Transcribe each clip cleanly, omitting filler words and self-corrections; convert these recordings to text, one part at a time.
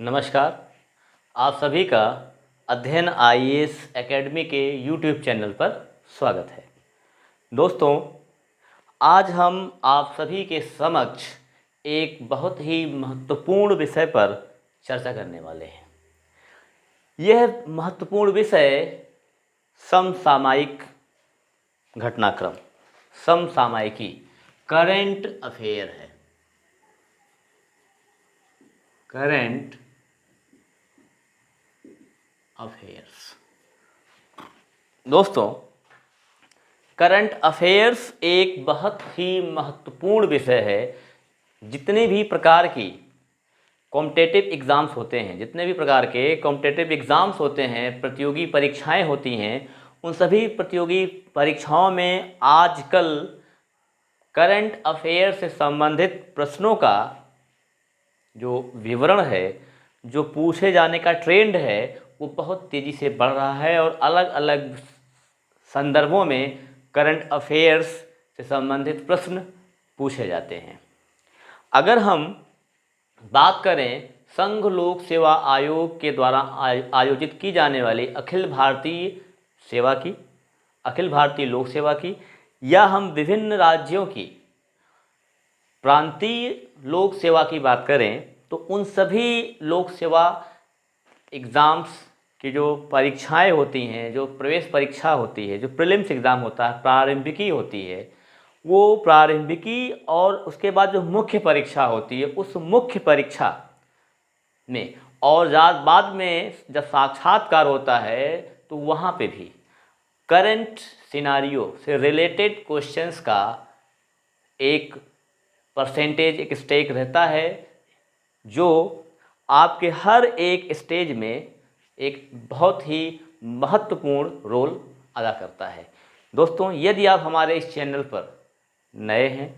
नमस्कार। आप सभी का अध्ययन आईएएस एकेडमी के यूट्यूब चैनल पर स्वागत है। दोस्तों, आज हम आप सभी के समक्ष एक बहुत ही महत्वपूर्ण विषय पर चर्चा करने वाले हैं। यह महत्वपूर्ण विषय समसामयिक घटनाक्रम, समसामयिकी, करंट अफेयर है। Current affairs. दोस्तों, करंट अफेयर्स एक बहुत ही महत्वपूर्ण विषय है। जितने भी प्रकार की कॉम्पिटिटिव एग्ज़ाम्स होते हैं, जितने भी प्रकार के कॉम्पिटिटिव एग्ज़ाम्स होते हैं, प्रतियोगी परीक्षाएं होती हैं, उन सभी प्रतियोगी परीक्षाओं में आजकल करंट अफेयर से संबंधित प्रश्नों का जो विवरण है, जो पूछे जाने का ट्रेंड है, वो बहुत तेज़ी से बढ़ रहा है और अलग अलग संदर्भों में करंट अफेयर्स से संबंधित प्रश्न पूछे जाते हैं। अगर हम बात करें संघ लोक सेवा आयोग के द्वारा आयोजित की जाने वाली अखिल भारतीय लोक सेवा की, या हम विभिन्न राज्यों की प्रांतीय लोक सेवा की बात करें, तो उन सभी लोक सेवा एग्ज़ाम्स की जो परीक्षाएं होती हैं, जो प्रवेश परीक्षा होती है, जो प्रीलिम्स एग्ज़ाम होता है, प्रारंभिकी होती है, वो प्रारंभिकी और उसके बाद जो मुख्य परीक्षा होती है, उस मुख्य परीक्षा में और बाद में जब साक्षात्कार होता है, तो वहाँ पे भी करंट सिनारियो से रिलेटेड क्वेश्चंस का एक परसेंटेज, एक स्टेक रहता है, जो आपके हर एक स्टेज में एक बहुत ही महत्वपूर्ण रोल अदा करता है। दोस्तों, यदि आप हमारे इस चैनल पर नए हैं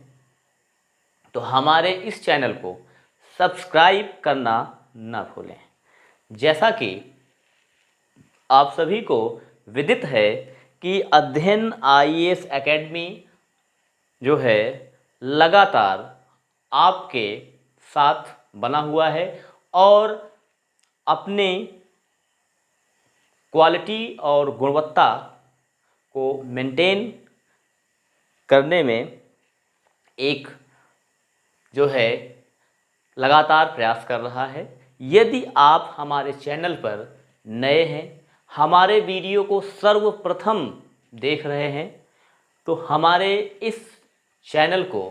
तो हमारे इस चैनल को सब्सक्राइब करना ना भूलें। जैसा कि आप सभी को विदित है कि अध्ययन आईएएस एकेडमी जो है लगातार आपके साथ बना हुआ है और अपने क्वालिटी और गुणवत्ता को मेंटेन करने में एक जो है लगातार प्रयास कर रहा है। यदि आप हमारे चैनल पर नए हैं, हमारे वीडियो को सर्वप्रथम देख रहे हैं, तो हमारे इस चैनल को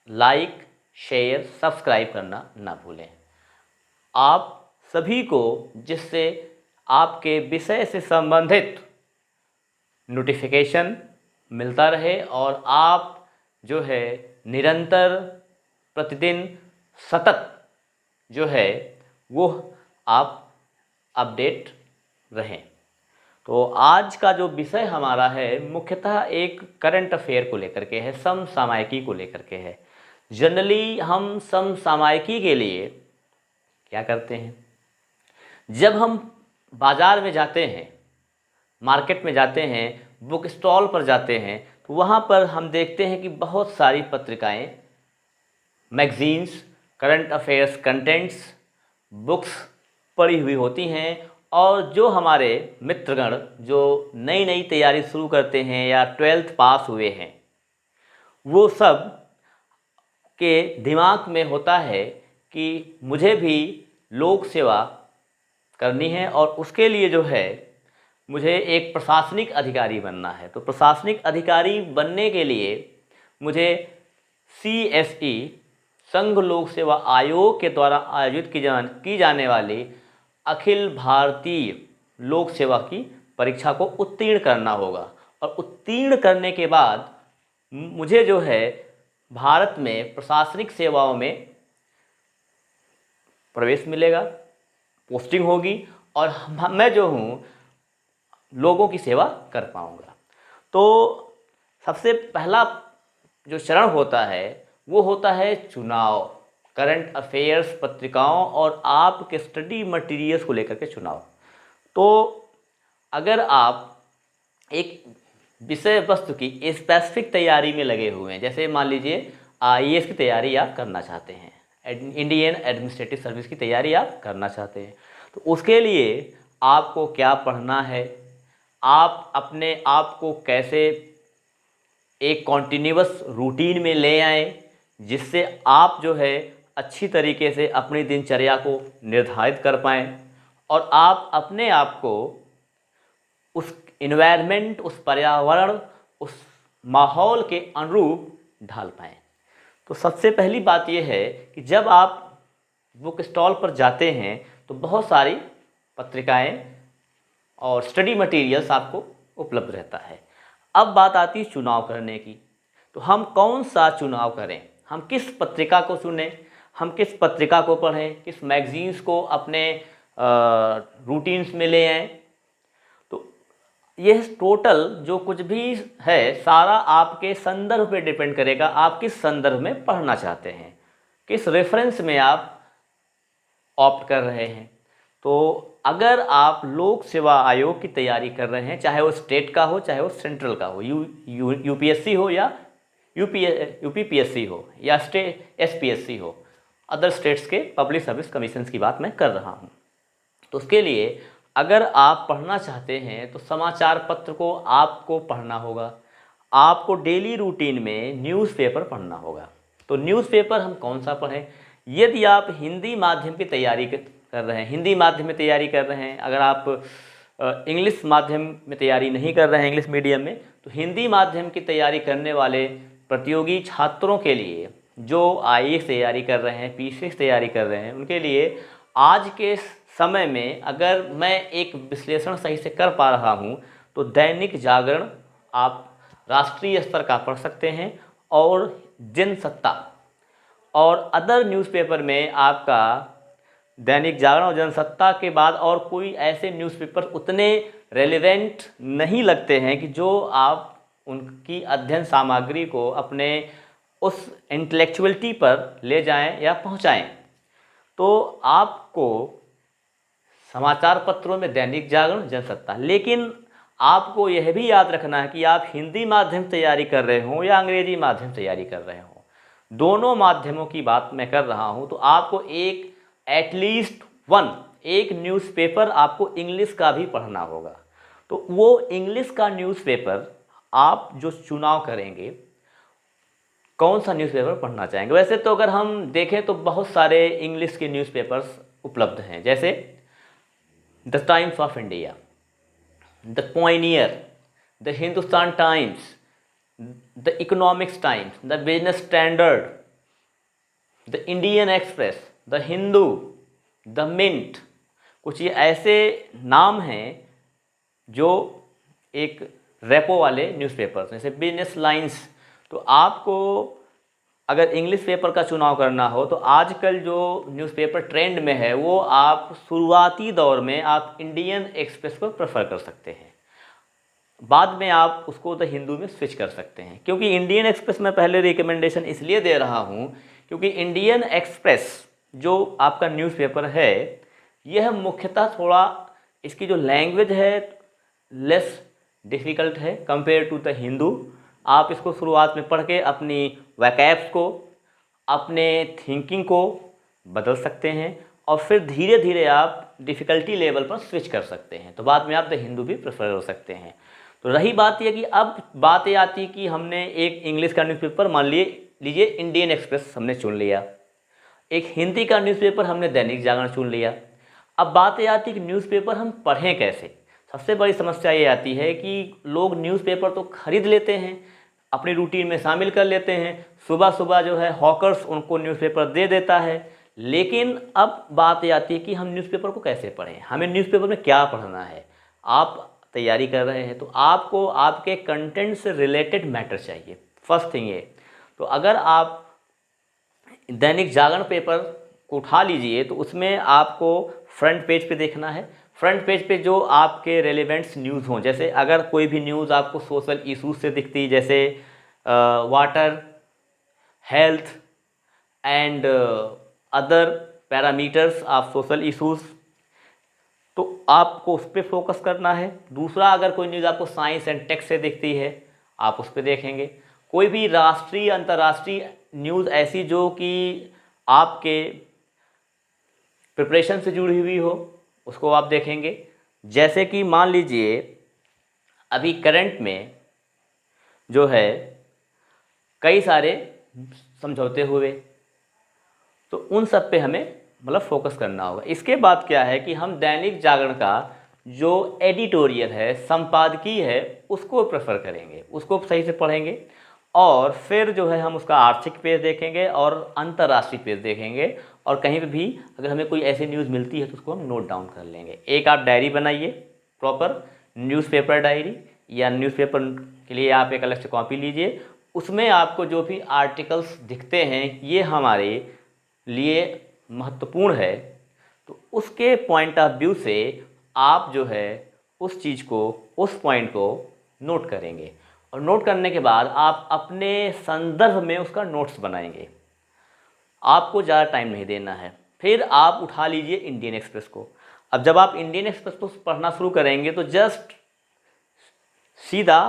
लाइक, शेयर, सब्सक्राइब करना ना भूलें। आप सभी को जिससे आपके विषय से संबंधित नोटिफिकेशन मिलता रहे और आप जो है निरंतर प्रतिदिन सतत जो है वो आप अपडेट रहें। तो आज का जो विषय हमारा है मुख्यतः एक करंट अफेयर को लेकर के है, समसामयिकी को लेकर के है। जनरली हम समसामयिकी के लिए क्या करते हैं, जब हम बाज़ार में जाते हैं, मार्केट में जाते हैं, बुक स्टॉल पर जाते हैं, तो वहाँ पर हम देखते हैं कि बहुत सारी पत्रिकाएं, magazines, current affairs contents, books पड़ी हुई होती हैं। और जो हमारे मित्रगण जो नई नई तैयारी शुरू करते हैं या 12th पास हुए हैं, वो सब के दिमाग में होता है कि मुझे भी लोक सेवा करनी है और उसके लिए जो है मुझे एक प्रशासनिक अधिकारी बनना है। तो प्रशासनिक अधिकारी बनने के लिए मुझे CSE, संघ लोक सेवा आयोग के द्वारा आयोजित की जाने वाली अखिल भारतीय लोक सेवा की परीक्षा को उत्तीर्ण करना होगा। और उत्तीर्ण करने के बाद मुझे जो है भारत में प्रशासनिक सेवाओं में प्रवेश मिलेगा, पोस्टिंग होगी और मैं जो हूँ लोगों की सेवा कर पाऊँगा। तो सबसे पहला जो चरण होता है वो होता है चुनाव, करंट अफेयर्स पत्रिकाओं और आपके स्टडी मटेरियल्स को लेकर के चुनाव। तो अगर आप एक विषय वस्तु की स्पेसिफिक तैयारी में लगे हुए हैं, जैसे मान लीजिए आईएएस की तैयारी आप करना चाहते हैं, इंडियन एडमिनिस्ट्रेटिव सर्विस की तैयारी आप करना चाहते हैं, तो उसके लिए आपको क्या पढ़ना है, आप अपने आप को कैसे एक कॉन्टिन्यूअस रूटीन में ले आएँ जिससे आप जो है अच्छी तरीके से अपनी दिनचर्या को निर्धारित कर पाएँ और आप अपने आप को उस इन्वायरमेंट, उस पर्यावरण, उस माहौल के अनुरूप ढाल पाएँ। तो सबसे पहली बात यह है कि जब आप बुक स्टॉल पर जाते हैं तो बहुत सारी पत्रिकाएं और स्टडी मटेरियल्स आपको उपलब्ध रहता है। अब बात आती है चुनाव करने की, तो हम कौन सा चुनाव करें, हम किस पत्रिका को चुनें, हम किस पत्रिका को पढ़ें, किस मैगजीन्स को अपने रूटीन्स में ले आएँ। तो यह टोटल जो कुछ भी है सारा आपके संदर्भ पे डिपेंड करेगा, आप किस संदर्भ में पढ़ना चाहते हैं, किस रेफरेंस में आप ऑप्ट कर रहे हैं। तो अगर आप लोक सेवा आयोग की तैयारी कर रहे हैं, चाहे वो स्टेट का हो चाहे वो सेंट्रल का हो, यूपीएससी हो या यूपीपीएससी हो या स्टेट एसपीएससी हो, अदर स्टेट्स के पब्लिक सर्विस कमीशन की बात मैं कर रहा हूँ, तो उसके लिए अगर आप पढ़ना चाहते हैं तो समाचार पत्र को आपको पढ़ना होगा। आपको डेली रूटीन में न्यूज़पेपर पढ़ना होगा। तो न्यूज़पेपर हम कौन सा पढ़ें? यदि आप हिंदी माध्यम की तैयारी कर रहे हैं, हिंदी माध्यम में तैयारी कर रहे हैं, अगर आप इंग्लिश माध्यम में तैयारी नहीं कर रहे हैं, इंग्लिश मीडियम में, तो हिंदी माध्यम की तैयारी करने वाले प्रतियोगी छात्रों के लिए जो आईएएस तैयारी कर रहे हैं, पीसीएस तैयारी कर रहे हैं, उनके लिए आज के समय में अगर मैं एक विश्लेषण सही से कर पा रहा हूँ तो दैनिक जागरण आप राष्ट्रीय स्तर का पढ़ सकते हैं और जनसत्ता और अदर न्यूज़पेपर में आपका दैनिक जागरण और जनसत्ता के बाद और कोई ऐसे न्यूज़पेपर उतने रेलेवेंट नहीं लगते हैं कि जो आप उनकी अध्ययन सामग्री को अपने उस इंटेलेक्चुअलिटी पर ले जाएं या पहुंचाएं। तो आपको समाचार पत्रों में दैनिक जागरण, जनसत्ता, लेकिन आपको यह भी याद रखना है कि आप हिंदी माध्यम तैयारी कर रहे हों या अंग्रेजी माध्यम तैयारी कर रहे हों, दोनों माध्यमों की बात मैं कर रहा हूं, तो आपको एटलीस्ट एक न्यूज़पेपर आपको इंग्लिश का भी पढ़ना होगा। तो वो इंग्लिश का न्यूज़पेपर आप जो चुनाव करेंगे, कौन सा न्यूज़पेपर पढ़ना चाहेंगे? वैसे तो अगर हम देखें तो बहुत सारे इंग्लिश के न्यूज़पेपर्स उपलब्ध हैं, जैसे the Times of India, the Pioneer, the Hindustan Times, the Economics Times, the Business Standard, the Indian Express, the Hindu, the Mint. कुछ ये ऐसे नाम हैं जो एक रेपो वाले न्यूज़पेपर्स, जैसे बिजनेस लाइंस। तो आपको अगर इंग्लिश पेपर का चुनाव करना हो तो आजकल जो न्यूज़पेपर ट्रेंड में है वो आप शुरुआती दौर में आप इंडियन एक्सप्रेस को प्रेफर कर सकते हैं, बाद में आप उसको द हिंदू में स्विच कर सकते हैं। क्योंकि इंडियन एक्सप्रेस में पहले रिकमेंडेशन इसलिए दे रहा हूँ क्योंकि इंडियन एक्सप्रेस जो आपका न्यूज़पेपर है यह मुख्यतः थोड़ा इसकी जो लैंग्वेज है लेस डिफ़िकल्ट है कंपेयर टू द हिंदू। आप इसको शुरुआत में पढ़ के अपनी वैकैब्स को, अपने थिंकिंग को बदल सकते हैं और फिर धीरे धीरे आप डिफ़िकल्टी लेवल पर स्विच कर सकते हैं, तो बाद में आप द हिंदू भी प्रेफर कर सकते हैं। तो रही बात यह कि अब बात ये आती कि हमने एक इंग्लिश का न्यूज़पेपर मान लीजिए इंडियन एक्सप्रेस हमने चुन लिया, एक हिंदी का न्यूज़पेपर हमने दैनिक जागरण चुन लिया। अब बात ये आती कि न्यूज़पेपर हम पढ़ें कैसे। सबसे बड़ी समस्या ये आती है कि लोग न्यूज़पेपर तो खरीद लेते हैं, अपनी रूटीन में शामिल कर लेते हैं, सुबह सुबह जो है हॉकर्स उनको न्यूज़पेपर दे देता है, लेकिन अब बात ये आती है कि हम न्यूज़पेपर को कैसे पढ़ें, हमें न्यूज़पेपर में क्या पढ़ना है। आप तैयारी कर रहे हैं तो आपको आपके कंटेंट से रिलेटेड मैटर चाहिए, फर्स्ट थिंग ये। तो अगर आप दैनिक जागरण पेपर को उठा लीजिए तो उसमें आपको फ्रंट पेज पे देखना है। फ्रंट पेज पे जो आपके रेलेवेंट्स न्यूज़ हों, जैसे अगर कोई भी न्यूज़ आपको सोशल इशूज़ से दिखती, जैसे water, health and other parameters of social issues, तो आपको उस पर फोकस करना है। दूसरा, अगर कोई न्यूज़ आपको साइंस एंड टेक से दिखती है आप उस पर देखेंगे। कोई भी राष्ट्रीय अंतर्राष्ट्रीय न्यूज़ ऐसी जो कि आपके प्रिपरेशन से जुड़ी हुई हो उसको आप देखेंगे। जैसे कि मान लीजिए अभी करंट में जो है कई सारे समझौते हुए, तो उन सब पे हमें मतलब फोकस करना होगा। इसके बाद क्या है कि हम दैनिक जागरण का जो एडिटोरियल है, संपादकीय है, उसको प्रेफर करेंगे, उसको सही से पढ़ेंगे और फिर जो है हम उसका आर्थिक पेज देखेंगे और अंतर्राष्ट्रीय पेज देखेंगे और कहीं पे भी अगर हमें कोई ऐसी न्यूज़ मिलती है तो उसको हम नोट डाउन कर लेंगे। एक आप डायरी बनाइए, प्रॉपर न्यूज़पेपर डायरी, या न्यूज़पेपर के लिए आप एक अलग से कॉपी लीजिए। उसमें आपको जो भी आर्टिकल्स दिखते हैं ये हमारे लिए महत्वपूर्ण है, तो उसके पॉइंट ऑफ व्यू से आप जो है उस चीज़ को, उस पॉइंट को नोट करेंगे और नोट करने के बाद आप अपने संदर्भ में उसका नोट्स बनाएंगे। आपको ज़्यादा टाइम नहीं देना है। फिर आप उठा लीजिए इंडियन एक्सप्रेस को। अब जब आप इंडियन एक्सप्रेस को पढ़ना शुरू करेंगे तो जस्ट सीधा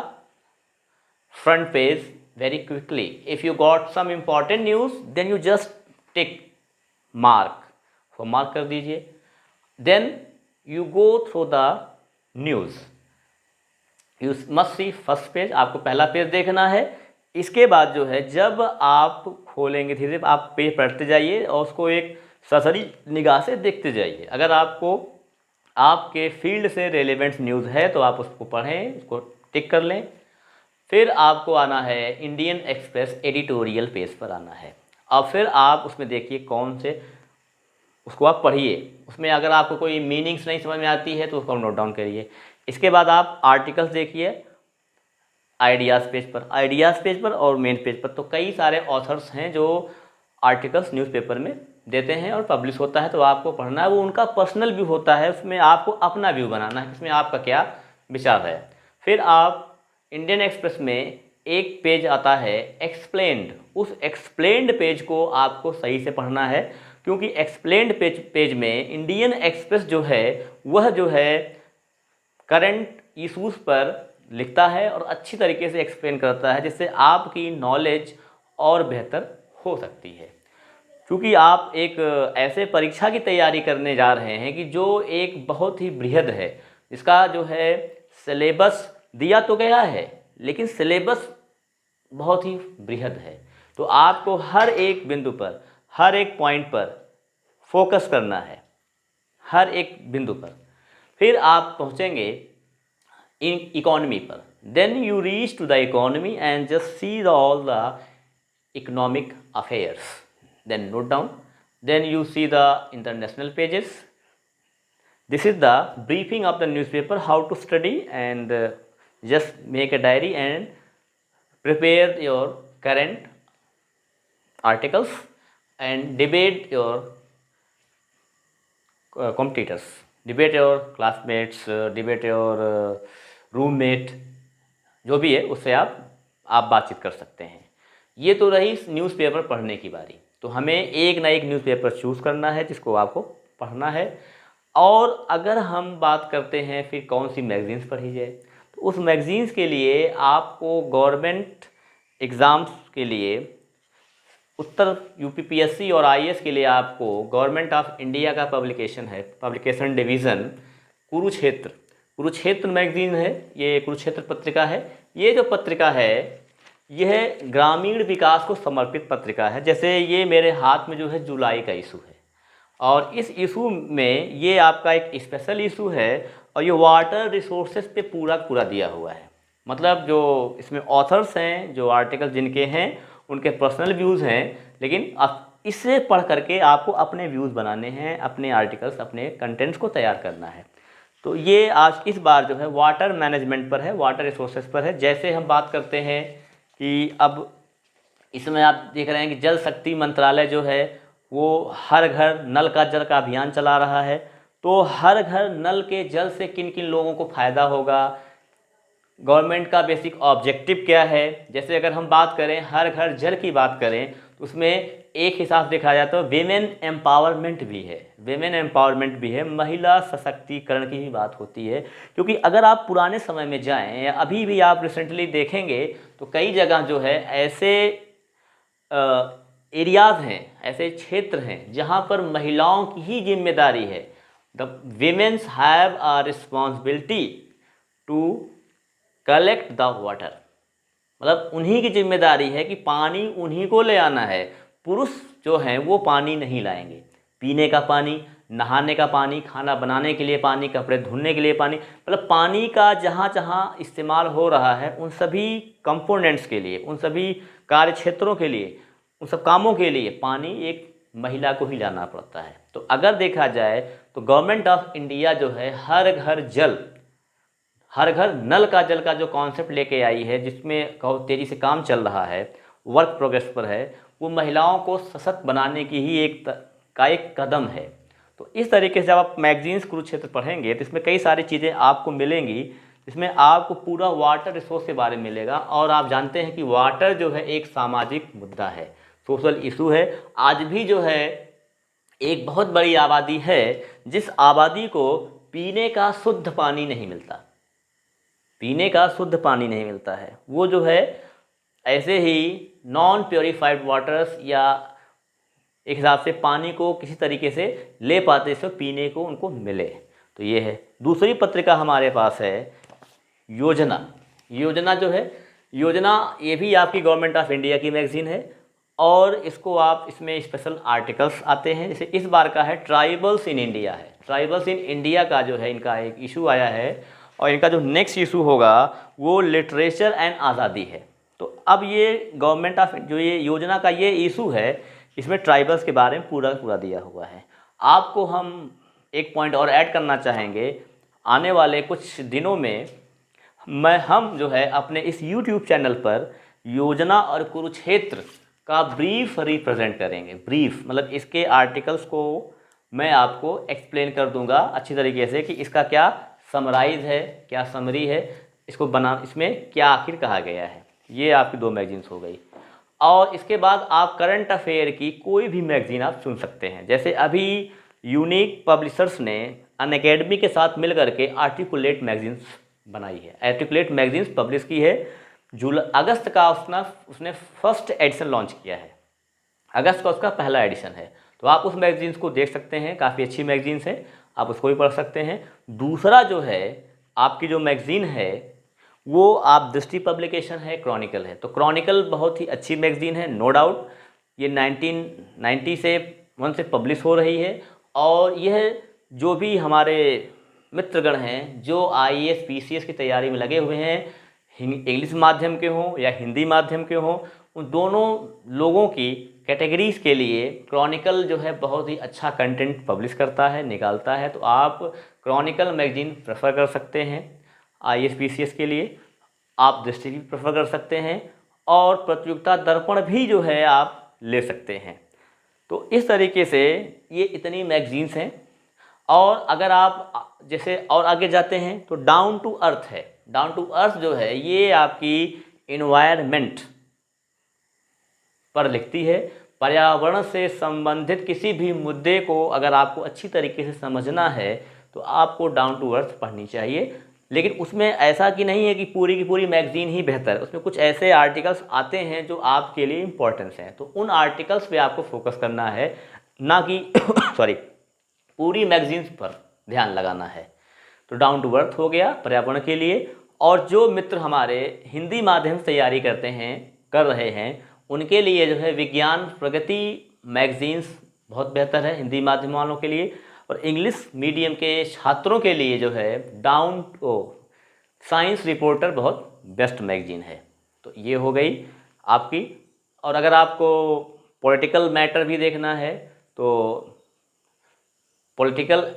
front page very quickly. If you got some important news, then you just tick mark, so mark कर दीजिए। Then you go through the news. You must see first page, आपको पहला पेज देखना है। इसके बाद जो है जब आप खोलेंगे धीरे धीरे आप पेज पढ़ते जाइए और उसको एक सरसरी निगाह से देखते जाइए। अगर आपको आपके फील्ड से रेलेवेंट न्यूज़ है तो आप उसको पढ़ें, उसको टिक कर लें। फिर आपको आना है इंडियन एक्सप्रेस एडिटोरियल पेज पर आना है। अब फिर आप उसमें देखिए कौन से, उसको आप पढ़िए। उसमें अगर आपको कोई मीनिंग्स नहीं समझ में आती है तो उसको नोट डाउन करिए। इसके बाद आप आर्टिकल्स देखिए आइडियाज़ पेज पर और मेन पेज पर। तो कई सारे ऑथर्स हैं जो आर्टिकल्स न्यूज़पेपर में देते हैं और पब्लिश होता है, तो आपको पढ़ना है। वो उनका पर्सनल व्यू होता है, उसमें आपको अपना व्यू बनाना है, इसमें आपका क्या विचार है। फिर आप इंडियन एक्सप्रेस में एक पेज आता है एक्सप्लेन्ड, उस एक्सप्लेन्ड पेज को आपको सही से पढ़ना है, क्योंकि एक्सप्लेन्ड पेज में इंडियन एक्सप्रेस जो है वह जो है करंट इशूज़ पर लिखता है और अच्छी तरीके से एक्सप्लेन करता है, जिससे आपकी नॉलेज और बेहतर हो सकती है। क्योंकि आप एक ऐसे परीक्षा की तैयारी करने जा रहे हैं कि जो एक बहुत ही बृहद है, इसका जो है सिलेबस दिया तो गया है लेकिन सिलेबस बहुत ही बृहद है। तो आपको हर एक बिंदु पर, हर एक पॉइंट पर फोकस करना है, हर एक बिंदु पर। फिर आप पहुंचेंगे इकोनॉमी पर। Then you reach to the economy and just see all the economic affairs, then note down. Then you see the international pages. This is the briefing of the newspaper, how to study, and just make a diary and prepare your current articles and debate your competitors, debate your classmates, debate your roommate, जो भी है उससे आप बातचीत कर सकते हैं। ये तो रही न्यूज़पेपर पढ़ने की बारी। तो हमें एक ना एक न्यूज़पेपर चूज़ करना है जिसको आपको पढ़ना है। और अगर हम बात करते हैं फिर कौन सी मैगज़ीन्स पढ़ी जाए, तो उस मैगज़ीन्स के लिए आपको गवर्नमेंट एग्ज़ाम्स के लिए उत्तर यूपीपीएससी और आईएएस के लिए आपको गवर्नमेंट ऑफ इंडिया का पब्लिकेशन है, पब्लिकेशन डिवीज़न कुरुक्षेत्र मैगज़ीन है। ये कुरुक्षेत्र पत्रिका है। ये जो पत्रिका है यह ग्रामीण विकास को समर्पित पत्रिका है। जैसे ये मेरे हाथ में जो है जुलाई का इशू है और इस इशू में ये आपका एक स्पेशल इशू है और ये वाटर रिसोर्सेज पे पूरा दिया हुआ है। मतलब जो इसमें ऑथर्स हैं, जो आर्टिकल जिनके हैं उनके पर्सनल व्यूज़ हैं, लेकिन आप इसे पढ़ करके आपको अपने व्यूज़ बनाने हैं, अपने आर्टिकल्स, अपने कंटेंट्स को तैयार करना है। तो ये आज इस बार जो है वाटर मैनेजमेंट पर है, वाटर रिसोर्सेज पर है। जैसे हम बात करते हैं कि अब इसमें आप देख रहे हैं कि जल शक्ति मंत्रालय जो है वो हर घर नल का जल का अभियान चला रहा है। तो हर घर नल के जल से किन किन लोगों को फ़ायदा होगा, गवर्नमेंट का बेसिक ऑब्जेक्टिव क्या है। जैसे अगर हम बात करें हर घर जल की बात करें तो उसमें एक हिसाब से देखा जाए तो वीमेन एम्पावरमेंट भी है, महिला सशक्तिकरण की भी बात होती है। क्योंकि अगर आप पुराने समय में जाएं या अभी भी आप रिसेंटली देखेंगे तो कई जगह जो है ऐसे एरियाज़ हैं, ऐसे क्षेत्र हैं जहाँ पर महिलाओं की ही जिम्मेदारी है। The womens have a responsibility to collect the water, मतलब उन्हीं की जिम्मेदारी है कि पानी उन्हीं को ले आना है। पुरुष जो हैं वो पानी नहीं लाएंगे। पीने का पानी, नहाने का पानी, खाना बनाने के लिए पानी, कपड़े धुलने के लिए पानी, मतलब पानी का जहाँ जहाँ इस्तेमाल हो रहा है उन सभी कंपोनेंट्स के लिए, उन सभी कार्य क्षेत्रों के लिए, उन सब कामों के लिए पानी एक महिला को ही लाना पड़ता है। तो अगर देखा जाए तो गवर्नमेंट ऑफ इंडिया जो है हर घर जल, हर घर नल का जल का जो कॉन्सेप्ट लेके आई है, जिसमें बहुत तेज़ी से काम चल रहा है, वर्क प्रोग्रेस पर है, वो महिलाओं को सशक्त बनाने की ही एक कदम है। तो इस तरीके से जब आप मैगजीन्स कुरुक्षेत्र पढ़ेंगे तो इसमें कई सारी चीज़ें आपको मिलेंगी, जिसमें आपको पूरा वाटर रिसोर्स के बारे में मिलेगा। और आप जानते हैं कि वाटर जो है एक सामाजिक मुद्दा है, सोशल इशू है। आज भी जो है एक बहुत बड़ी आबादी है जिस आबादी को पीने का शुद्ध पानी नहीं मिलता, पीने का शुद्ध पानी नहीं मिलता है। वो जो है ऐसे ही नॉन प्योरीफाइड वाटर्स या एक हिसाब से पानी को किसी तरीके से ले पाते जिससे पीने को उनको मिले। तो ये है। दूसरी पत्रिका हमारे पास है योजना। योजना जो है, योजना ये भी आपकी गवर्नमेंट ऑफ इंडिया की मैगजीन है और इसको आप, इसमें स्पेशल आर्टिकल्स आते हैं। जैसे इस बार का है ट्राइबल्स इन इंडिया है। ट्राइबल्स इन इंडिया का जो है इनका एक इशू आया है और इनका जो नेक्स्ट इशू होगा वो लिटरेचर एंड आज़ादी है। तो अब ये गवर्नमेंट ऑफ जो ये योजना का ये इशू है, इसमें ट्राइबल्स के बारे में पूरा पूरा दिया हुआ है। आपको हम एक पॉइंट और ऐड करना चाहेंगे, आने वाले कुछ दिनों में हम जो है अपने इस YouTube चैनल पर योजना और कुरुक्षेत्र का ब्रीफ रिप्रेजेंट करेंगे। ब्रीफ मतलब इसके आर्टिकल्स को मैं आपको एक्सप्लेन कर दूंगा अच्छी तरीके से कि इसका क्या समराइज है, क्या समरी है, इसको इसमें क्या आखिर कहा गया है। ये आपकी 2 मैगजीन्स हो गई। और इसके बाद आप करंट अफेयर की कोई भी मैगजीन आप सुन सकते हैं। जैसे अभी यूनिक पब्लिशर्स ने अनअकैडमी के साथ मिल करके आर्टिकुलेट मैगजीन्स बनाई है। आर्टिकुलेट मैगजीन्स पब्लिश की है। अगस्त का उसने फर्स्ट एडिशन लॉन्च किया है। अगस्त का उसका पहला एडिशन है। तो आप उस मैगजीन्स को देख सकते हैं, काफ़ी अच्छी मैगजीन्स है, आप उसको भी पढ़ सकते हैं। दूसरा जो है आपकी जो मैगजीन है वो आप दृष्टि पब्लिकेशन है, क्रॉनिकल है। तो क्रॉनिकल बहुत ही अच्छी मैगजीन है, नो डाउट। ये 1991 से पब्लिश हो रही है और यह जो भी हमारे मित्रगण हैं जो IAS PCS की तैयारी में लगे हुए हैं, इंग्लिश माध्यम के हों या हिंदी माध्यम के हों, उन दोनों लोगों की कैटेगरीज़ के लिए क्रॉनिकल जो है बहुत ही अच्छा कंटेंट पब्लिश करता है, निकालता है। तो आप क्रॉनिकल मैगजीन प्रेफर कर सकते हैं IAS PCS के लिए। आप दृष्टि भी प्रेफर कर सकते हैं और प्रतियोगिता दर्पण भी जो है आप ले सकते हैं। तो इस तरीके से ये इतनी मैगजीन्स हैं। और अगर आप जैसे और आगे जाते हैं तो डाउन टू अर्थ है। डाउन टू अर्थ जो है ये आपकी इन्वायरमेंट पर लिखती है। पर्यावरण से संबंधित किसी भी मुद्दे को अगर आपको अच्छी तरीके से समझना है तो आपको डाउन टू अर्थ पढ़नी चाहिए। लेकिन उसमें ऐसा कि नहीं है कि पूरी की पूरी मैगजीन ही बेहतर है। उसमें कुछ ऐसे आर्टिकल्स आते हैं जो आपके लिए इम्पोर्टेंस हैं, तो उन आर्टिकल्स पे आपको फोकस करना है, ना कि सॉरी पूरी मैगजीन्स पर ध्यान लगाना है। तो डाउन टू अर्थ हो गया पर्यावरण के लिए। और जो मित्र हमारे हिंदी माध्यम से तैयारी कर रहे हैं उनके लिए जो है विज्ञान प्रगति मैगजीन्स बहुत बेहतर है हिंदी माध्यम वालों के लिए। और इंग्लिश मीडियम के छात्रों के लिए जो है साइंस रिपोर्टर बहुत बेस्ट मैगजीन है। तो ये हो गई आपकी। और अगर आपको पॉलिटिकल मैटर भी देखना है तो political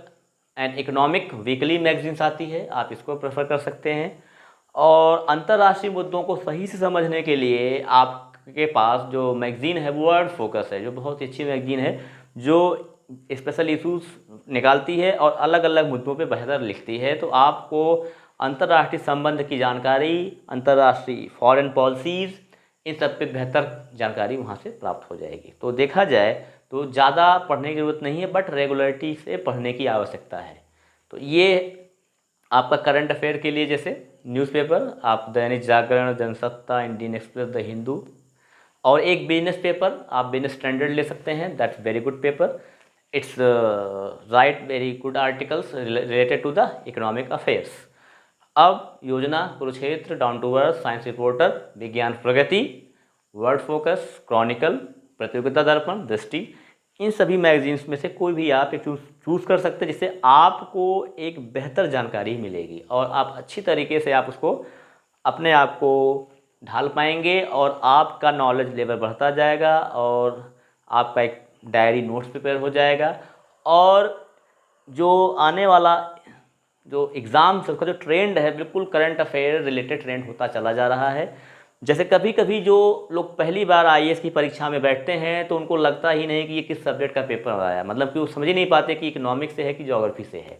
and economic weekly magazines आती है, आप इसको प्रेफर कर सकते हैं। और अंतर्राष्ट्रीय मुद्दों को सही से समझने के लिए आपके पास जो मैगजीन है वर्ल्ड फोकस है, जो बहुत ही अच्छी मैगजीन है, जो स्पेशल इशूज़ निकालती है और अलग अलग मुद्दों पे बेहतर लिखती है। तो आपको अंतर्राष्ट्रीय संबंध की जानकारी, अंतर्राष्ट्रीय फॉरेन पॉलिसीज़, इन सब पे बेहतर जानकारी वहाँ से प्राप्त हो जाएगी। तो देखा जाए तो ज़्यादा पढ़ने की ज़रूरत नहीं है, बट रेगुलरिटी से पढ़ने की आवश्यकता है। तो ये आपका करंट अफेयर के लिए जैसे न्यूज़पेपर आप Dainik Jagran, Jansatta, Indian Express, the Hindu और एक बिजनेस पेपर, आप बिजनेस स्टैंडर्ड ले सकते हैं, that's very good paper. It's right very good articles related to the economic affairs. अब Yojana, Kurukshetra, Down To Earth, Science Reporter, Vigyan Pragati, world focus, Chronicle, प्रतियोगिता दर्पण, दृष्टि, इन सभी मैगजीन्स में से कोई भी आप एक चूज़ कर सकते हैं, जिससे आपको एक बेहतर जानकारी मिलेगी और आप अच्छी तरीके से आप उसको अपने आप को ढाल पाएंगे और आपका नॉलेज लेवल बढ़ता जाएगा और आपका एक डायरी नोट्स प्रिपेयर हो जाएगा। और जो आने वाला जो एग्ज़ाम्स उसका जो ट्रेंड है, बिल्कुल करंट अफेयर रिलेटेड ट्रेंड होता चला जा रहा है। जैसे कभी कभी जो लोग पहली बार आईएएस की परीक्षा में बैठते हैं तो उनको लगता ही नहीं कि ये किस सब्जेक्ट का पेपर आया, मतलब कि वो समझ ही नहीं पाते कि इकोनॉमिक्स से है कि ज्योग्राफी से है,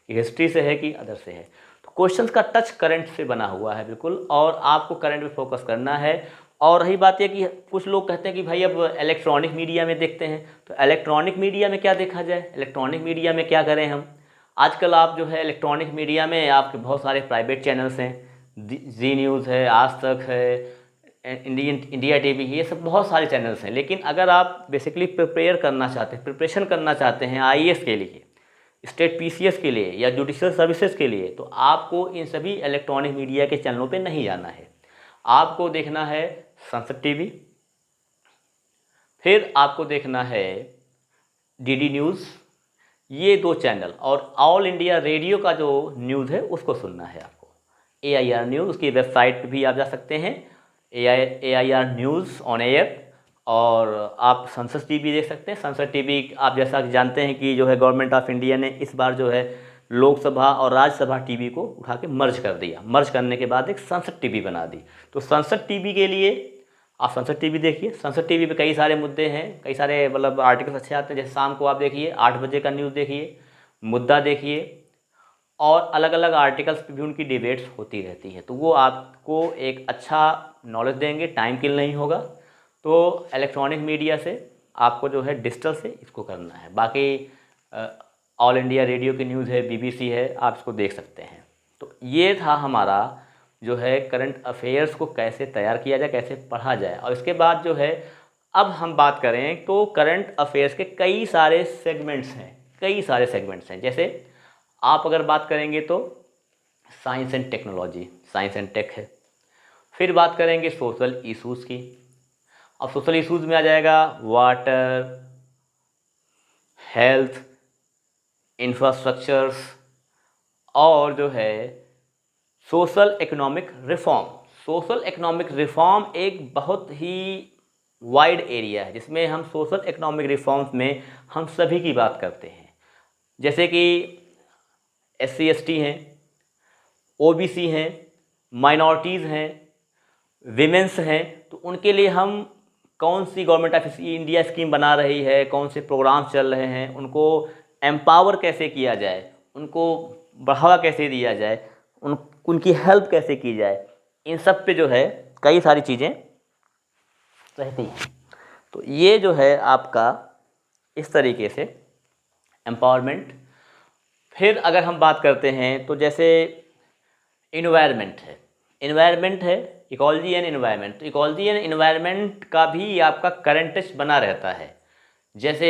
कि हिस्ट्री से है कि अदर से है। तो क्वेश्चंस का टच करंट से बना हुआ है बिल्कुल, और आपको करंट पे फोकस करना है। और रही बात यह कि कुछ लोग कहते हैं कि भाई अब इलेक्ट्रॉनिक मीडिया में देखते हैं, तो इलेक्ट्रॉनिक मीडिया में क्या देखा जाए, इलेक्ट्रॉनिक मीडिया में क्या करें हम। आजकल आप जो है इलेक्ट्रॉनिक मीडिया में आपके बहुत सारे प्राइवेट चैनल्स हैं, जी न्यूज़ है, आज तक है, इंडिया टीवी, ये सब बहुत सारे चैनल्स हैं। लेकिन अगर आप बेसिकली प्रिपेयर करना चाहते हैं, प्रिपरेशन करना चाहते हैं आईएएस के लिए, स्टेट पीसीएस के लिए या जुडिशियल सर्विसेज के लिए, तो आपको इन सभी इलेक्ट्रॉनिक मीडिया के चैनलों पे नहीं जाना है। आपको देखना है संसद टीवी, फिर आपको देखना है डीडी न्यूज़, ये 2 चैनल, और ऑल इंडिया रेडियो का जो न्यूज़ है उसको सुनना है आपको। AIR न्यूज़, उसकी वेबसाइट पे भी आप जा सकते हैं, AIR न्यूज़ ऑन एयर। और आप संसद टीवी देख सकते हैं। संसद टीवी आप जैसा कि जानते हैं कि जो है गवर्नमेंट ऑफ इंडिया ने इस बार जो है लोकसभा और राज्यसभा टीवी को उठा के मर्ज कर दिया। मर्ज करने के बाद एक संसद टीवी बना दी। तो संसद टीवी के लिए आप संसद टीवी देखिए। संसद टीवी पे कई सारे मुद्दे हैं, कई सारे मतलब आर्टिकल्स अच्छे आते हैं। जैसे शाम को आप देखिए 8 बजे का न्यूज़ देखिए, मुद्दा देखिए, और अलग अलग आर्टिकल्स पे भी उनकी डिबेट्स होती रहती है। तो वो आपको एक अच्छा नॉलेज देंगे, टाइम किल नहीं होगा। तो इलेक्ट्रॉनिक मीडिया से आपको जो है डिजिटल से इसको करना है। बाकी ऑल इंडिया रेडियो की न्यूज़ है, BBC है, आप इसको देख सकते हैं। तो ये था हमारा जो है करंट अफेयर्स को कैसे तैयार किया जाए, कैसे पढ़ा जाए। और इसके बाद जो है अब हम बात करें तो करंट अफेयर्स के कई सारे सेगमेंट्स हैं, कई सारे सेगमेंट्स हैं। जैसे आप अगर बात करेंगे तो science and technology, science and tech है। फिर बात करेंगे सोशल इश्यूज़ की। अब सोशल इश्यूज़ में आ जाएगा वाटर, हेल्थ, इंफ्रास्ट्रक्चर्स, और जो है social economic reform. Social economic reform एक बहुत ही वाइड एरिया है, जिसमें हम सोशल इकोनॉमिक रिफॉर्म्स में हम सभी की बात करते हैं। जैसे कि SC ST हैं, OBC हैं, माइनॉरिटीज़ हैं, विमेंस हैं, तो उनके लिए हम कौन सी गवर्नमेंट ऑफ इंडिया स्कीम बना रही है, कौन से प्रोग्राम चल रहे हैं, उनको एम्पावर कैसे किया जाए, उनको बढ़ावा कैसे दिया जाए, उनकी हेल्प कैसे की जाए, इन सब पे जो है कई सारी चीज़ें रहती हैं। तो ये जो है आपका इस तरीके से एम्पावरमेंट। फिर अगर हम बात करते हैं तो जैसे इन्वायरमेंट है, इन्वायरमेंट है, इकोलॉजी एंड इन्वायरमेंट। तो इकोलॉजी एंड इन्वायरमेंट का भी आपका करंट टेस्ट बना रहता है। जैसे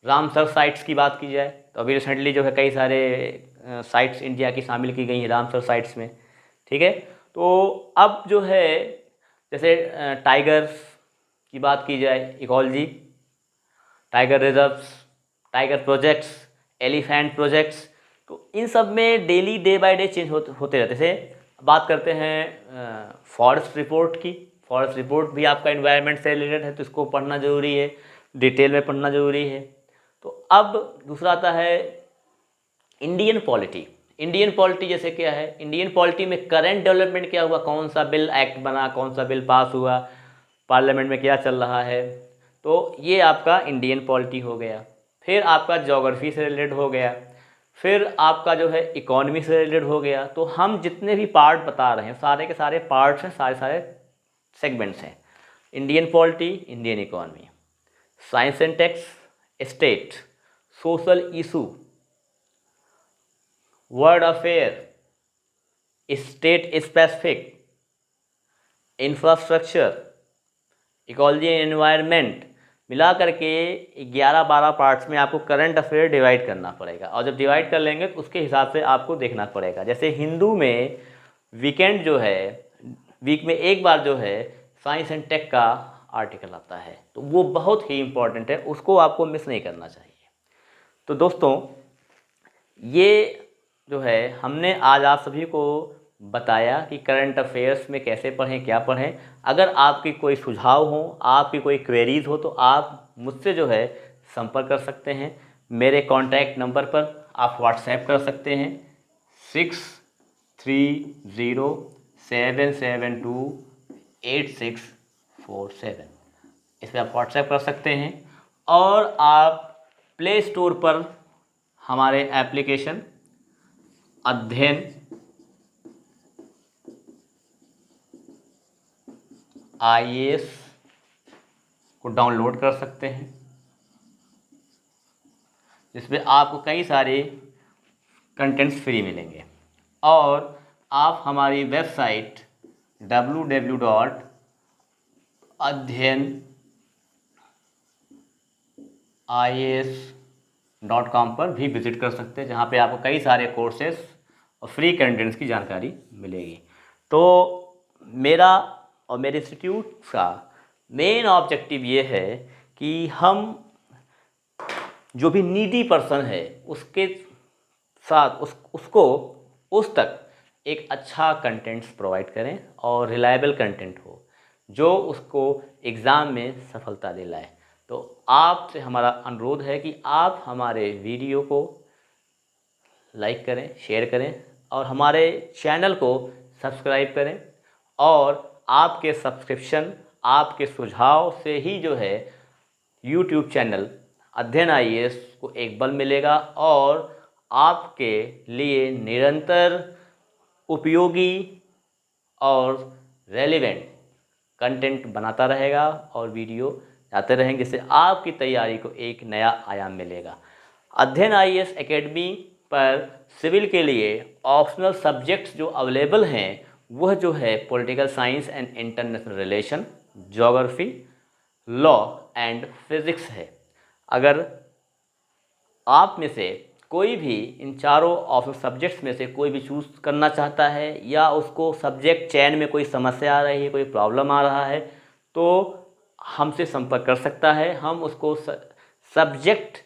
रामसर साइट्स की बात की जाए तो अभी रिसेंटली जो है कई सारे साइट्स इंडिया की शामिल की गई हैं रामसर साइट्स में, ठीक है। तो अब जो है जैसे टाइगर्स की बात की जाए, ecology, tiger reserves, tiger projects, elephant projects, तो इन सब में daily day by day change होते रहते। जैसे बात करते हैं फॉरेस्ट रिपोर्ट की। फॉरेस्ट रिपोर्ट भी आपका इन्वायरमेंट से रिलेटेड है, तो इसको पढ़ना ज़रूरी है, डिटेल में पढ़ना ज़रूरी है। तो अब दूसरा आता है इंडियन पॉलिटी। इंडियन पॉलिटी जैसे क्या है, इंडियन पॉलिटी में करंट डेवलपमेंट क्या हुआ, कौन सा बिल एक्ट बना, कौन सा बिल पास हुआ, पार्लियामेंट में क्या चल रहा है, तो ये आपका इंडियन पॉलिटी हो गया। फिर आपका ज्योग्राफी से रिलेटेड हो गया, फिर आपका जो है इकोनॉमी से रिलेटेड हो गया। तो हम जितने भी पार्ट बता रहे हैं सारे के सारे पार्ट्स हैं, सारे सारे सेगमेंट्स हैं। Indian polity, Indian economy, science and techs, state, social issue, world affair, state specific, infrastructure, ecology and environment मिला करके 11-12 पार्ट्स में आपको करंट अफेयर डिवाइड करना पड़ेगा, और जब डिवाइड कर लेंगे तो उसके हिसाब से आपको देखना पड़ेगा। जैसे हिंदू में वीकेंड जो है, वीक में एक बार जो है साइंस एंड टेक का आर्टिकल आता है, तो वो बहुत ही इम्पॉर्टेंट है, उसको आपको मिस नहीं करना चाहिए। तो दोस्तों ये जो है हमने आज आप सभी को बताया कि करंट अफेयर्स में कैसे पढ़ें, क्या पढ़ें। अगर आपकी कोई सुझाव हो, आपकी कोई क्वेरीज़ हो, तो आप मुझसे जो है संपर्क कर सकते हैं। मेरे कॉन्टैक्ट नंबर पर आप व्हाट्सएप कर सकते हैं 6307728647। इस पर आप व्हाट्सएप कर सकते हैं, और आप प्ले स्टोर पर हमारे एप्लीकेशन अध्ययन IAS को डाउनलोड कर सकते हैं, जिसमें आपको कई सारे कंटेंट्स फ्री मिलेंगे। और आप हमारी वेबसाइट www.adhyanias.com पर भी विज़िट कर सकते हैं, जहाँ पे आपको कई सारे कोर्सेस और फ्री कंटेंट्स की जानकारी मिलेगी। तो मेरा और मेरे इंस्टीट्यूट का मेन ऑब्जेक्टिव ये है कि हम जो भी नीडी पर्सन है उसके साथ उसको उस तक एक अच्छा कंटेंट्स प्रोवाइड करें, और रिलायबल कंटेंट हो जो उसको एग्ज़ाम में सफलता दिलाए। तो आपसे हमारा अनुरोध है कि आप हमारे वीडियो को लाइक करें, शेयर करें, और हमारे चैनल को सब्सक्राइब करें। और आपके सब्सक्रिप्शन, आपके सुझाव से ही जो है यूट्यूब चैनल अध्ययन IAS को एक बल मिलेगा, और आपके लिए निरंतर उपयोगी और रेलेवेंट कंटेंट बनाता रहेगा, और वीडियो आते रहेंगे, जिससे आपकी तैयारी को एक नया आयाम मिलेगा। अध्ययन IAS एकेडमी पर सिविल के लिए ऑप्शनल सब्जेक्ट्स जो अवेलेबल हैं वह जो है political science and international relation, geography, law and physics है। अगर आप में से कोई भी इन चारों ऑप्शनल सब्जेक्ट्स में से कोई भी चूज़ करना चाहता है, या उसको सब्जेक्ट चयन में कोई समस्या आ रही है, कोई प्रॉब्लम आ रहा है, तो हमसे संपर्क कर सकता है। हम उसको सब्जेक्ट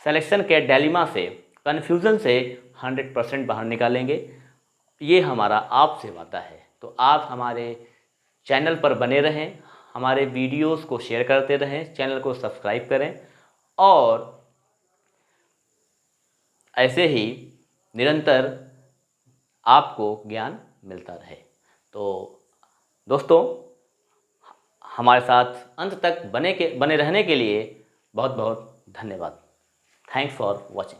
सिलेक्शन के डायलेमा से, कन्फ्यूज़न से 100% बाहर निकालेंगे। ये हमारा आपसे वादा है। तो आप हमारे चैनल पर बने रहें, हमारे वीडियोस को शेयर करते रहें, चैनल को सब्सक्राइब करें, और ऐसे ही निरंतर आपको ज्ञान मिलता रहे। तो दोस्तों हमारे साथ अंत तक बने रहने के लिए बहुत बहुत धन्यवाद। Thanks for watching.